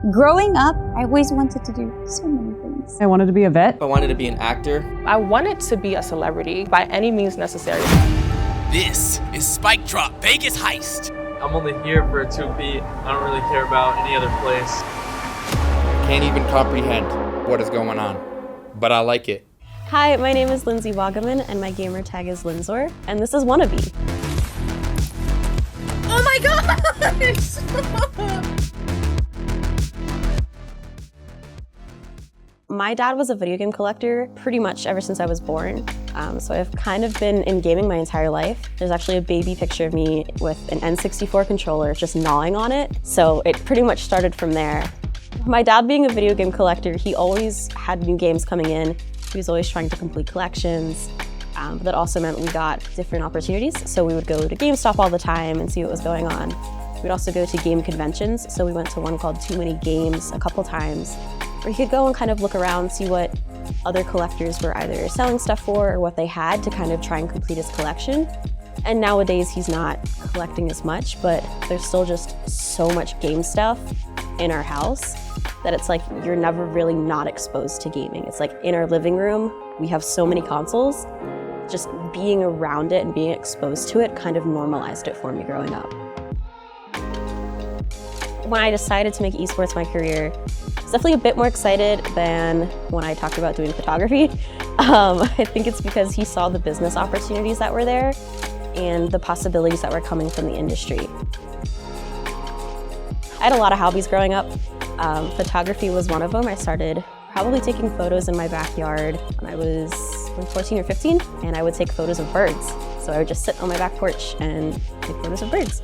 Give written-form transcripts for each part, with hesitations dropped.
Growing up, I always wanted to do so many things. I wanted to be a vet. I wanted to be an actor. I wanted to be a celebrity by any means necessary. This is Spike Drop Vegas Heist. I'm only here for a 2B. I don't really care about any other place. Can't even comprehend what is going on, but I like it. Hi, my name is Lindsay Wagaman, and my gamer tag is Lynzor, and this is Wannabe. Oh my gosh! My dad was a video game collector pretty much ever since I was born. So I've kind of been in gaming my entire life. There's actually a baby picture of me with an N64 controller just gnawing on it. So it pretty much started from there. My dad being a video game collector, he always had new games coming in. He was always trying to complete collections. But that also meant we got different opportunities. So we would go to GameStop all the time and see what was going on. We'd also go to game conventions. So we went to one called Too Many Games a couple times, where you could go and kind of look around, see what other collectors were either selling stuff for or what they had to kind of try and complete his collection. And nowadays he's not collecting as much, but there's still just so much game stuff in our house that it's like you're never really not exposed to gaming. It's like in our living room, we have so many consoles. Just being around it and being exposed to it kind of normalized it for me growing up. When I decided to make esports my career, I was definitely a bit more excited than when I talked about doing photography. I think it's because he saw the business opportunities that were there and the possibilities that were coming from the industry. I had a lot of hobbies growing up. Photography was one of them. I started probably taking photos in my backyard when I was 14 or 15, and I would take photos of birds. So I would just sit on my back porch and take photos of birds.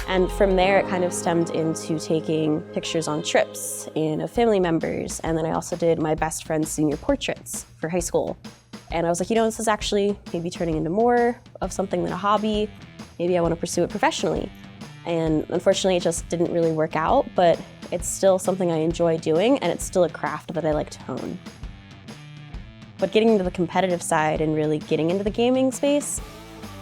And from there, it kind of stemmed into taking pictures on trips and of family members. And then I also did my best friend's senior portraits for high school. And I was like, this is actually maybe turning into more of something than a hobby. Maybe I want to pursue it professionally. And unfortunately, it just didn't really work out, but it's still something I enjoy doing, and it's still a craft that I like to hone. But getting into the competitive side and really getting into the gaming space,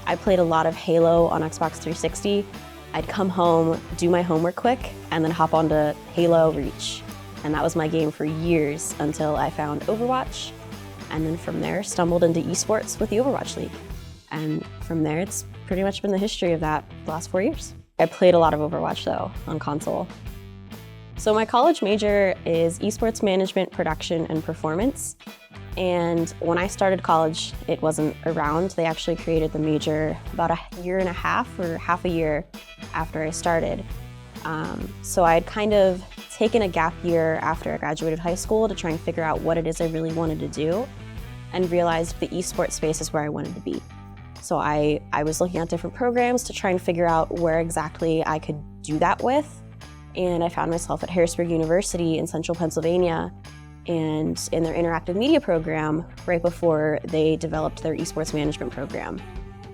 I played a lot of Halo on Xbox 360. I'd come home, do my homework quick, and then hop onto Halo Reach. And that was my game for years until I found Overwatch. And then from there, stumbled into esports with the Overwatch League. And from there, it's pretty much been the history of that the last 4 years. I played a lot of Overwatch though, on console. So my college major is esports management, production, and performance. And when I started college, it wasn't around. They actually created the major about a year and a half or half a year after I started. So I had kind of taken a gap year after I graduated high school to try and figure out what it is I really wanted to do, and realized the esports space is where I wanted to be. So I was looking at different programs to try and figure out where exactly I could do that with. And I found myself at Harrisburg University in central Pennsylvania, and in their interactive media program right before they developed their esports management program.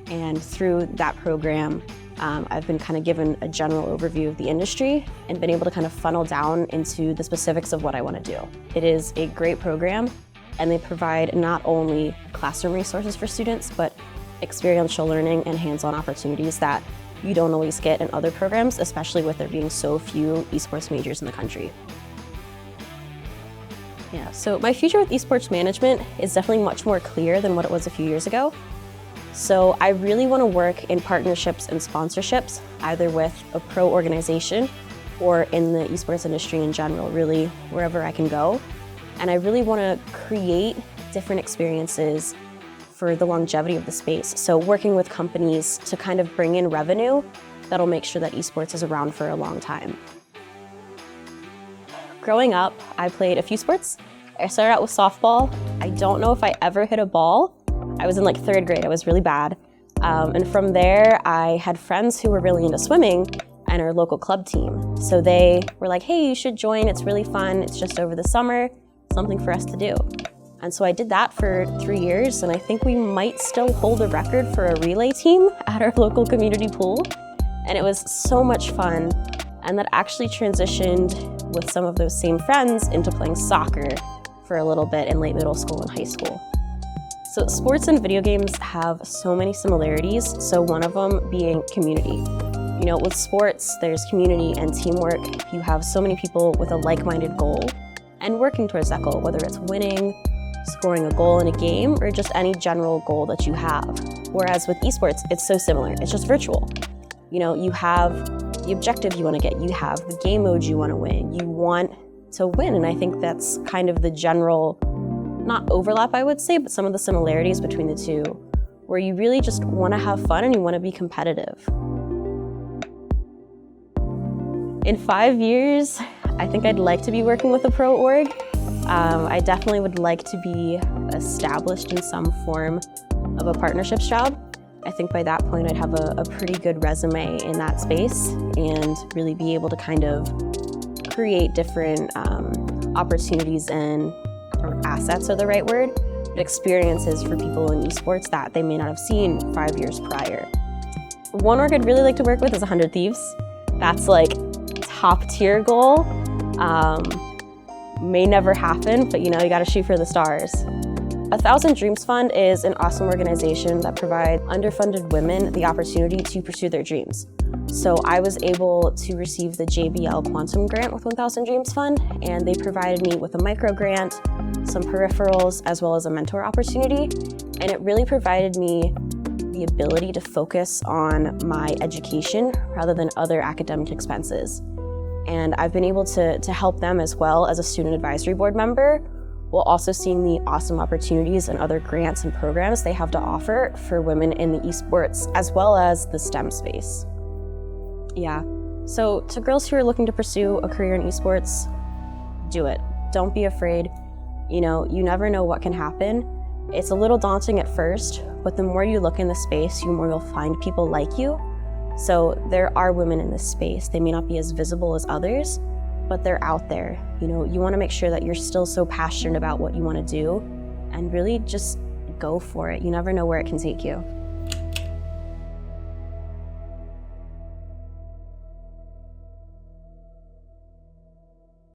And through that program, I've been kind of given a general overview of the industry and been able to kind of funnel down into the specifics of what I want to do. It is a great program, and they provide not only classroom resources for students, but experiential learning and hands-on opportunities that you don't always get in other programs, especially with there being so few esports majors in the country. Yeah, so my future with esports management is definitely much more clear than what it was a few years ago. So I really want to work in partnerships and sponsorships, either with a pro organization or in the esports industry in general, really wherever I can go. And I really want to create different experiences for the longevity of the space. So working with companies to kind of bring in revenue that'll make sure that esports is around for a long time. Growing up, I played a few sports. I started out with softball. I don't know if I ever hit a ball. I was in like 3rd grade, I was really bad. And from there, I had friends who were really into swimming and our local club team. So they were like, hey, you should join, it's really fun, it's just over the summer, something for us to do. And so I did that for 3 years, and I think we might still hold a record for a relay team at our local community pool. And it was so much fun. And that actually transitioned with some of those same friends into playing soccer for a little bit in late middle school and high school. So sports and video games have so many similarities, so one of them being community. You know, with sports, there's community and teamwork. You have so many people with a like-minded goal and working towards that goal, whether it's winning, scoring a goal in a game, or just any general goal that you have. Whereas with esports, it's so similar. It's just virtual. You know, you have the objective you want to get. You have the game mode you want to win. You want to win, and I think that's kind of the general, not overlap, I would say, but some of the similarities between the two, where you really just want to have fun and you want to be competitive. In 5 years, I think I'd like to be working with a pro org. I definitely would like to be established in some form of a partnerships job. I think by that point I'd have a pretty good resume in that space and really be able to kind of create different opportunities and, or assets are the right word, but experiences for people in esports that they may not have seen 5 years prior. One org I'd really like to work with is 100 Thieves. That's like top tier goal. May never happen, but you know, you gotta shoot for the stars. 1,000 Dreams Fund is an awesome organization that provides underfunded women the opportunity to pursue their dreams. So I was able to receive the JBL Quantum Grant with 1,000 Dreams Fund, and they provided me with a micro grant, some peripherals, as well as a mentor opportunity. And it really provided me the ability to focus on my education rather than other academic expenses. And I've been able to help them as well as a student advisory board member, while also seeing the awesome opportunities and other grants and programs they have to offer for women in the esports, as well as the STEM space. Yeah, so to girls who are looking to pursue a career in esports, do it. Don't be afraid. You know, you never know what can happen. It's a little daunting at first, but the more you look in the space, the more you'll find people like you. So there are women in this space. They may not be as visible as others, but they're out there. You know, you want to make sure that you're still so passionate about what you want to do and really just go for it. You never know where it can take you.